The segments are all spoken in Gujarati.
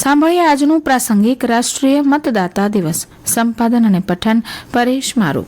સાંભળીએ આજનું પ્રાસંગિક રાષ્ટ્રીય મતદાતા દિવસ. સંપાદન અને પઠન પરેશ મારુ.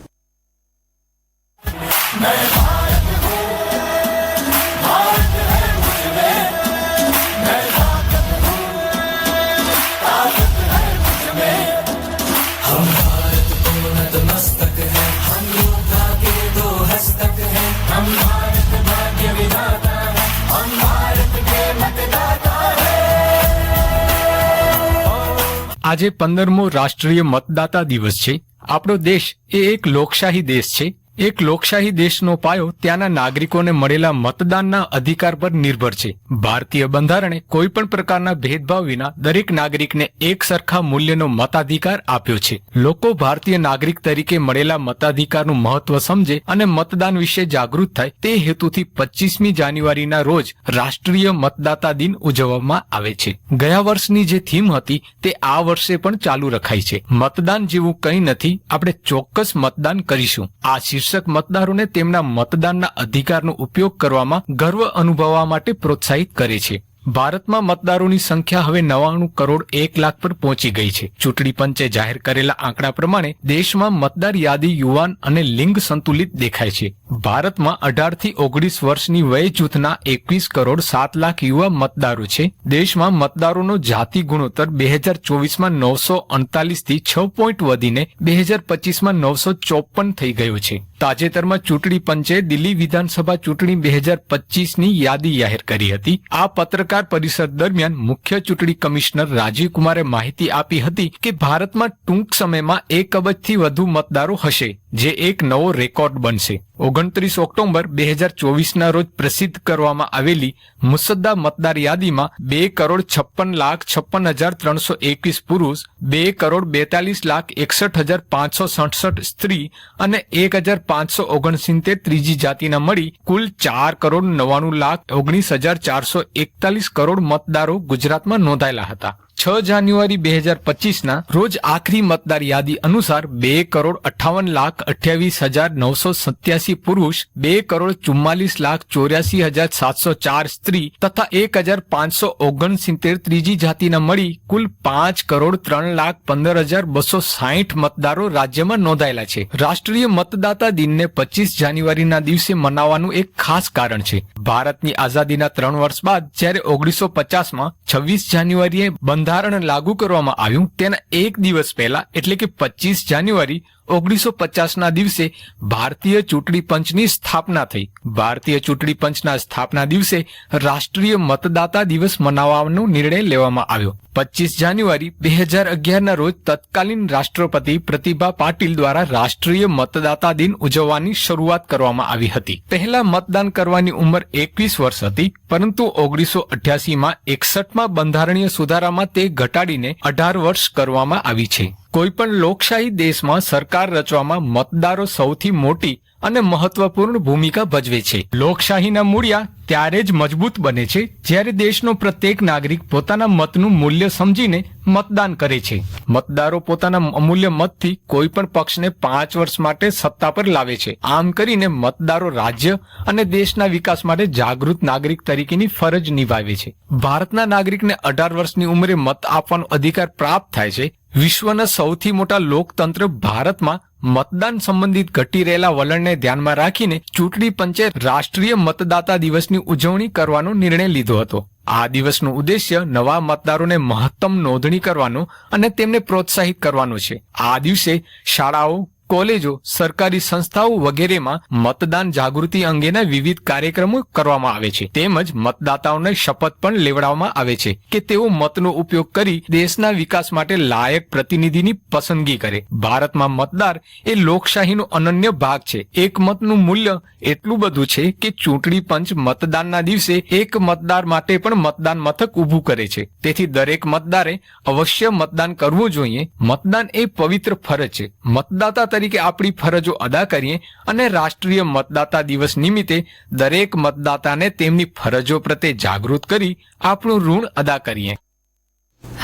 આજે 15મો રાષ્ટ્રીય મતદાતા દિવસ છે. આપણો દેશ એ એક લોકશાહી દેશ છે. એક લોકશાહી દેશનો પાયો ત્યાંના નાગરિકોને મળેલા મતદાનના અધિકાર પર નિર્ભર છે. ભારતીય બંધારણે કોઈ પણ પ્રકારના ભેદભાવ વિના દરેક નાગરિકને એક સરખા મૂલ્યનો મતાધિકાર આપ્યો છે. લોકો ભારતીય નાગરિક તરીકે મળેલા મતાધિકારનું મહત્વ સમજે અને મતદાન વિશે જાગૃત થાય તે હેતુથી 25મી જાન્યુઆરીના રોજ રાષ્ટ્રીય મતદાતા દિન ઉજવવામાં આવે છે. ગયા વર્ષની જે થીમ હતી તે આ વર્ષે પણ ચાલુ રખાઈ છે. મતદાન જેવું કંઈ નથી, આપણે ચોક્કસ મતદાન કરીશું. આ શીર્ષક મતદારોને તેમના મતદાનના અધિકારનો ઉપયોગ કરવામાં ગર્વ અનુભવવા માટે પ્રોત્સાહિત કરે છે. ભારતમાં મતદારોની સંખ્યા હવે 99 કરોડ 1 લાખ પર પહોંચી ગઈ છે. ચૂંટણી પંચે જાહેર કરેલા આંકડા પ્રમાણે દેશમાં મતદાર યાદી યુવાન અને લિંગ સંતુલિત દેખાય છે. ભારતમાં 18 થી 19 વર્ષની વય જૂથના 21 કરોડ 7 લાખ યુવા મતદારો છે. દેશમાં મતદારોનો જાતિ ગુણોત્તર 2024માં 948 થી 6 પોઈન્ટ વધીને 2025માં 954 થઈ ગયો છે. તાજેતરમાં ચૂંટણી પંચે દિલ્હી વિધાનસભા ચૂંટણી 2025ની યાદી જાહેર કરી હતી. આ પત્રકાર પરિષદ દરમિયાન મુખ્ય ચૂંટણી કમિશનર રાજીવ કુમારે માહિતી આપી હતી કે ભારતમાં ટૂંક સમયમાં 1 અબજથી વધુ મતદારો હશે, જે એક નવો રેકોર્ડ બનશે. 29 ઓક્ટોબર 2024ના રોજ પ્રસિદ્ધ કરવામાં આવેલી મુસદ્દા મતદાર યાદીમાં 2 કરોડ 56 લાખ 56,321 પુરુષ, 2 કરોડ 42 લાખ 61,567 સ્ત્રી અને 1,569 ત્રીજી જાતિના મળી કુલ 4 કરોડ 99 લાખ 19,441 કરોડ મતદારો ગુજરાતમાં નોંધાયેલા હતા. 6 જાન્યુઆરી 2025ના રોજ આખરી મતદાર યાદી અનુસાર 2 કરોડ 58 લાખ 28,987 પુરુષ, 2 કરોડ 44 લાખ 84,704 સ્ત્રી તથા 1,569 ત્રીજી જાતિના મળી કુલ 5 કરોડ 3 લાખ 15,260 મતદારો રાજ્યમાં નોંધાયેલા છે. રાષ્ટ્રીય મતદાતા દિનને 25 જાન્યુઆરીના દિવસે મનાવવાનું એક ખાસ કારણ છે. ભારતની આઝાદીના 3 વર્ષ બાદ જ્યારે 1950માં 26 જાન્યુઆરીએ બંધારણ લાગુ કરવામાં આવ્યું, તેના એક દિવસ પહેલા એટલે કે 25 જાન્યુઆરી 1950ના દિવસે ભારતીય ચૂંટણી પંચની સ્થાપના થઈ. ભારતીય ચૂંટણી પંચના સ્થાપના દિવસે રાષ્ટ્રીય મતદાતા દિવસ મનાવવાનો નિર્ણય લેવામાં આવ્યો. 25 જાન્યુઆરી 2011ના રોજ તત્કાલીન રાષ્ટ્રપતિ પ્રતિભા પાટીલ દ્વારા રાષ્ટ્રીય મતદાતા દિન ઉજવવાની શરૂઆત કરવામાં આવી હતી. પહેલા મતદાન કરવાની ઉંમર 21 વર્ષ હતી, પરંતુ 1988માં 61માં બંધારણીય સુધારામાં તે ઘટાડીને 18 વર્ષ કરવામાં આવી છે. કોઈપણ લોકશાહી દેશમાં સરકાર રચવામાં મતદારો સૌથી મોટી અને મહત્વપૂર્ણ ભૂમિકા ભજવે છે. લોકશાહીના મૂળિયા ત્યારે જ મજબૂત બને છે જ્યારે દેશનો પ્રત્યેક નાગરિક પોતાના મતનું મૂલ્ય સમજીને મતદાન કરે છે. મતદારો પોતાના અમૂલ્ય મતથી કોઈ પણ પક્ષને 5 વર્ષ માટે સત્તા પર લાવે છે. આમ કરીને મતદારો રાજ્ય અને દેશના વિકાસ માટે જાગૃત નાગરિક તરીકેની ફરજ નિભાવે છે. ભારતના નાગરિકને 18 વર્ષની ઉંમરે મત આપવાનો અધિકાર પ્રાપ્ત થાય છે. વિશ્વના સૌથી મોટા લોકતંત્ર ભારતમાં મતદાન સંબંધિત ઘટી રહેલા વલણને ધ્યાનમાં રાખીને ચૂંટણી પંચે રાષ્ટ્રીય મતદાતા દિવસની ઉજવણી કરવાનો નિર્ણય લીધો હતો. આ દિવસનો ઉદ્દેશ્ય નવા મતદારોને મહત્તમ નોંધણી કરવાનો અને તેમને પ્રોત્સાહિત કરવાનો છે. આ દિવસે શાળાઓ, કોલેજો, સરકારી સંસ્થાઓ વગેરેમાં મતદાન જાગૃતિ અંગેના વિવિધ કાર્યક્રમો કરવામાં આવે છે. તેમજ મતદાતાઓને શપથ પણ લેવડાવવામાં આવે છે કે તેઓ મતનો ઉપયોગ કરી દેશના વિકાસ માટે લાયક પ્રતિનિધિની પસંદગી કરે. ભારતમાં મતદાર એ લોકશાહીનો અનન્ય ભાગ છે. એક મતનું મૂલ્ય એટલું બધું છે કે ચૂંટણી પંચ મતદાનના દિવસે એક મતદાર માટે પણ મતદાન મથક ઊભું કરે છે. તેથી દરેક મતદારે અવશ્ય મતદાન કરવું જોઈએ. મતદાન એ પવિત્ર ફરજ છે. મતદાતા તરીકે આપણી ફરજો અદા કરીએ અને રાષ્ટ્રીય મતદાતા દિવસ નિમિત્તે દરેક મતદાતાને તેમની ફરજો પ્રત્યે જાગૃત કરી આપણું ઋણ અદા કરીએ.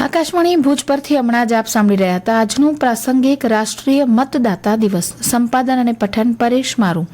આકાશવાણી ભુજ પરથી હમણાં જ આપ સાંભળી રહ્યા હતા આજનું પ્રાસંગિક રાષ્ટ્રીય મતદાતા દિવસ. સંપાદન અને પઠન પરેશ મારુ.